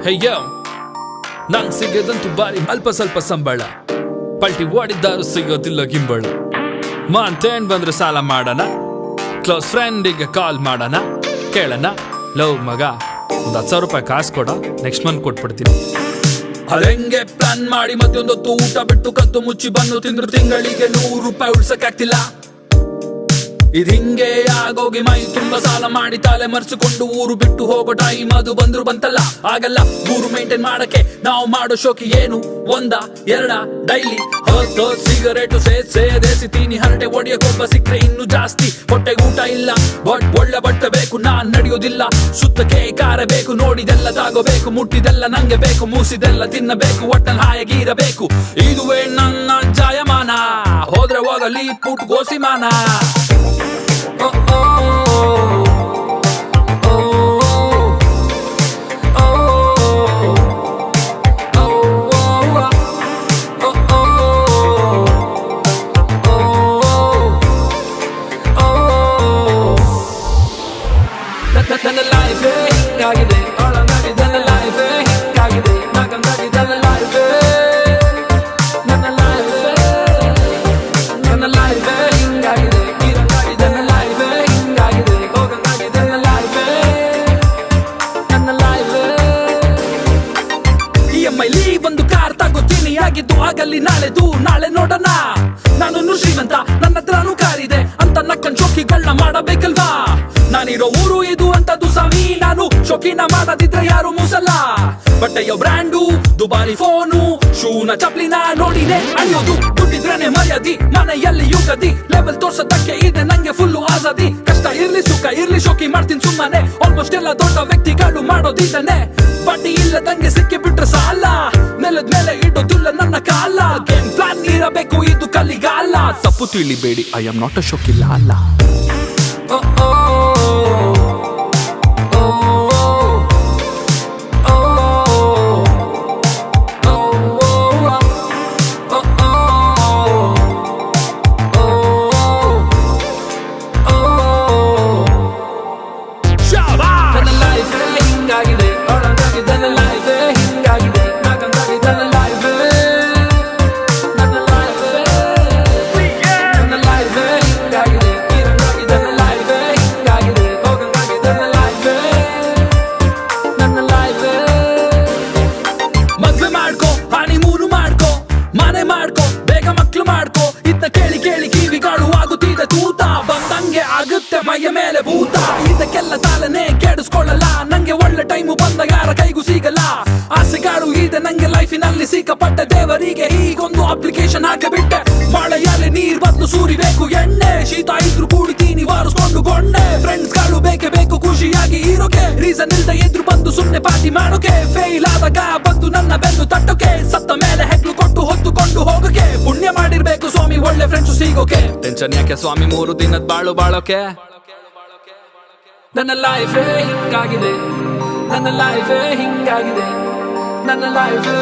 ಅಯ್ಯೋ ನಂಗ್ ಸಿಗೋದಂತೂ ಬಾರಿ ಅಲ್ಪ ಸ್ವಲ್ಪ ಸಂಬಳ, ಪಲ್ಟಿ ಓಡಿದ್ದಾರು ಸಿಗೋದಿಲ್ಲ ಗಿಂಬಳ. ಮಂತೇನ್ ಬಂದ್ರೆ ಸಾಲ ಮಾಡೋಣ, ಕ್ಲೋಸ್ ಫ್ರೆಂಡಿಗೆ ಕಾಲ್ ಮಾಡೋಣ, ಕೇಳೋಣ ಲವ್ ಮಗ ಒಂದು 10,000 ರೂಪಾಯಿ ಕಾಸು ಕೊಡ, ನೆಕ್ಸ್ಟ್ ಮಂತ್ ಕೊಟ್ಬಿಡ್ತೀನಿ. ಅದಂಗೆ ಪ್ಲಾನ್ ಮಾಡಿ ಮತ್ತೊಂದೊತ್ತು ಊಟ ಬಿಟ್ಟು ಕತ್ತು ಮುಚ್ಚಿ ಬಂದು ತಿಂದ್ರು ತಿಂಗಳಿಗೆ 100 ರೂಪಾಯಿ ಉಳ್ಸಕ್ಕಾಗ್ತಿಲ್ಲ. ಇದ್ ಹಿಂಗೆ ಆಗೋಗಿ ಮೈ ತುಂಬಾ ಸಾಲ ಮಾಡಿ ತಲೆ ಮರ್ಸಿಕೊಂಡು ಊರು ಬಿಟ್ಟು ಹೋಗೋ ಟೈಮ್ ಅದು ಬಂದ್ರು ಬಂತಲ್ಲ. ಆಗಲ್ಲ ಊರು ಮೇಂಟೈನ್ ಮಾಡಕ್ಕೆ ನಾವು ಮಾಡೋ ಶೋಕಿ ಏನು, 1-2 ಡೈಲಿ ಹೊತ್ತು ಸಿಗರೇಟು ಸೇದೇಸಿತೀನಿ. ಹರಟೆ ಒಡೆಯಕ್ಕೊಬ್ಬ ಸಿಕ್ಕರೆ ಇನ್ನು ಜಾಸ್ತಿ. ಹೊಟ್ಟೆಗೆ ಊಟ ಇಲ್ಲ, ಬಟ್ ಒಳ್ಳೆ ಬಟ್ಟೆ ಬೇಕು, ನಾನ್ ನಡೆಯೋದಿಲ್ಲ. ಸುತ್ತಕ್ಕೆ ಕಾರ ಬೇಕು, ನೋಡಿದೆಲ್ಲ ತಾಗೋಬೇಕು, ಮುಟ್ಟಿದೆಲ್ಲ ನಂಗೆ ಬೇಕು, ಮೂಸಿದೆಲ್ಲ ತಿನ್ನಬೇಕು, ಒಟ್ಟಲ್ಲಿ ಹಾಯಾಗಿರಬೇಕು. ಇದುವೇ ನನ್ನ ಜಾಯಮಾನ, ಹೋದ್ರೆ ಹೋಗಲಿ ಪುಟ್ ಗೋಸಿಮಾನ. ನನ್ನ ಲೈಫೇ ಹಿಂಗಾಗಿದೆ, ಒಳಗಾಗಿ ನನ್ನ ಲೈಫೇ ಹಿಂಗಾಗಿದೆ, ನಾಗಂಗಾಗಿ ನನ್ನ ಲೈಫೇ, ನನ್ನ ಲೈಫೇ, ನನ್ನ ಲೈಫೇ ಹಿಂಗಾಗಿದೆ, ನೀರಂಗಾಗಿ ನನ್ನ ಲೈಫೇ ಹಿಂಗಾಗಿದೆ, ಹೋಗಂಗಾಗಿ ನನ್ನ ಲೈಫೇ, ನನ್ನ ಲೈಫೇ. EMI ಲಿ ಒಂದು ಕಾರ್ ತಗೋತೀನಿ, ಆಗಿದ್ದು ಆಗಲಿ ನಾಳೆದು ನಾಳೆ ನೋಡೋಣ. ನಾನು ಶ್ರೀಮಂತ, ನನ್ನ ಹತ್ರನೂ ಕಾರಿದೆ ಅಂತ ನಕ್ಕನ್ ಶೋಕಿಗಳನ್ನ ಮಾಡಬೇಕಲ್ವಾ. ನಾನಿರೋ ಊರು ಇದು ಅಂತದ್ದು ಸವಿ, ನಾನು ಶೋಕಿನ ಮಾಡದಿದ್ರೆ ಯಾರು ಮೂಸಲ್ಲ. ಬಟ್ಟೆಯೋ ಬ್ರ್ಯಾಂಡು, ದುಬಾರಿ ಫೋನು, ಶೂನ ಚಪ್ಲಿನ ನೋಡಿನೇ ಅಳಿಯೋದು. ದುಡ್ಡಿದ್ರೇನೆ ಮರ್ಯಾದಿ, ಮನೆಯಲ್ಲಿ ಯುಗದಿ, ಲೆವೆಲ್ ತೋರ್ಸೋದಕ್ಕೆ ಇದೆ ನಂಗೆ ಫುಲ್ಲು ಆಜಾದಿ. ಕಷ್ಟ ಇರ್ಲಿ ಸುಖ ಇರ್ಲಿ ಶೋಕಿ ಮಾಡ್ತೀನಿ ಸುಮ್ಮನೆ, ಆಲ್ಮೋಸ್ಟ್ ಎಲ್ಲ ದೊಡ್ಡ ವ್ಯಕ್ತಿಗಳು ಮಾಡೋದಿದ್ದಾನೆ. ಬಡ್ಡಿ ಇಲ್ಲದಂಗೆ ಸಿಕ್ಕಿ ಬಿಟ್ರೆ ಸಾಲ, ನೆಲದ ಮೇಲೆ ಇಡೋದಿಲ್ಲ ನನ್ನ ಕಾಲ. ಗೇಮ್ ಪ್ಲಾನ್ ಇರಬೇಕು, ಇದು ಕಲಿಗಾಲ. ತಪ್ಪು ತಿಳಿಬೇಡಿ, ಐ ಆಮ್ ನಾಟ್ ಅ ಶೋಕಿಲ್ಲ ಅಲ್ಲ. ನನ್ನ ಲೈಫೇ ಹಿಂಗಾಗಿದೆ, ಒಳಗಾಗಿ ನನ್ನ ಲೈಫೇ ಹಿಂಗಾಗಿದೆ, ನಾಗಂಗಾಗಿ ನನ್ನ ಲೈಫೇ, ನನ್ನ ಲೈಫೇ, ನನ್ನ ಲೈಫೇ ಹಿಂಗಾಗಿದೆ, ನೀರಂಗಾಗಿ ನನ್ನ ಲೈಫೇ ಹಿಂಗಾಗಿದೆ, ಹೋಗಂಗಾಗಿ ನನ್ನ ಲೈಫೇ, ನನ್ನ ಲೈಫೇ. ಮದ್ವೆ ಮಾಡ್ಕೋ, ಹನಿಮೂನು ಮಾಡ್ಕೋ, ಮನೆ ಮಾಡ್ಕೋ, ಬೇಗ ಮಕ್ಳು ಮಾಡ್ಕೋ. ಇದ್ದ ಕೇಳಿ ಕೇಳಿ ಕಿವಿಗಳು ಆಗುತ್ತಿದೆ ತೂತ, ಬಂದಂಗೆ ಆಗುತ್ತೆ ಮೈಯ ಮೇಲೆ ಭೂತ. ಇದಕ್ಕೆಲ್ಲ ತಾಲನೆ ಕೆಡಿಸ್ಕೊಳ್ಳಲ್ಲ, ನಂಗೆ ಒಳ್ಳೆ ಟೈಮು ಬಂದ ಯಾರ ಕೈಗೂ ಸಿಗಲ್ಲ. ಆಸೆಗಾಡು ಇದೆ ನಂಗೆ ಲೈಫಿನಲ್ಲಿ, ಸಿಕ್ಕಪಟ್ಟೆ ದೇವರಿಗೆ ಹೀಗೊಂದು ಅಪ್ಲಿಕೇಶನ್ ಹಾಕಿಬಿಟ್ಟೆ. ಮಳೆಯಲ್ಲಿ ನೀರ್ ಬದಲು ಸುರಿಬೇಕು ಎಣ್ಣೆ, ಶೀತ ಇದ್ರು ಕುಡಿತೀನಿ ವಾರಿಸ್ಕೊಂಡು ಗೊಂಡೆ. ಫ್ರೆಂಡ್ಸ್ ಗಳು ಬೇಕೇ ಬೇಕು ಖುಷಿಯಾಗಿ ಇರೋಕೆ, ರೀಸನ್ ಇಲ್ದ ಎದ್ರು ಬಂದು ಸುಮ್ನೆ ಪಾರ್ಟಿ ಮಾಡೋಕೆ. ಫೇಲ್ ಆದಾಗ ಬಂದು ನನ್ನ ಬೆನ್ನು ತಟ್ಟೋಕೆ, ಸತ್ತ ಮೇಲೆ ಹೆಗ್ಲು ಕೊಟ್ಟು ಹೊತ್ತುಕೊಂಡು ಹೋಗೋಕೆ. ಪುಣ್ಯ ಮಾಡಿರ್ಬೇಕು ಸ್ವಾಮಿ ಒಳ್ಳೆ ಫ್ರೆಂಡ್ಸು ಸಿಗೋಕೆ, ಟೆನ್ಷನ್ ಯಾಕೆ ಸ್ವಾಮಿ 3 ದಿನದ ಬಾಳು ಬಾಳೋಕೆ. ನನ್ನ ಲೈಫೇ ಹಿಂಗಾಗಿದೆ, ನನ್ನ ಲೈಫೇ ಹಿಂಗಾಗಿದೆ, ನನ್ನ ಲೈಫೇ.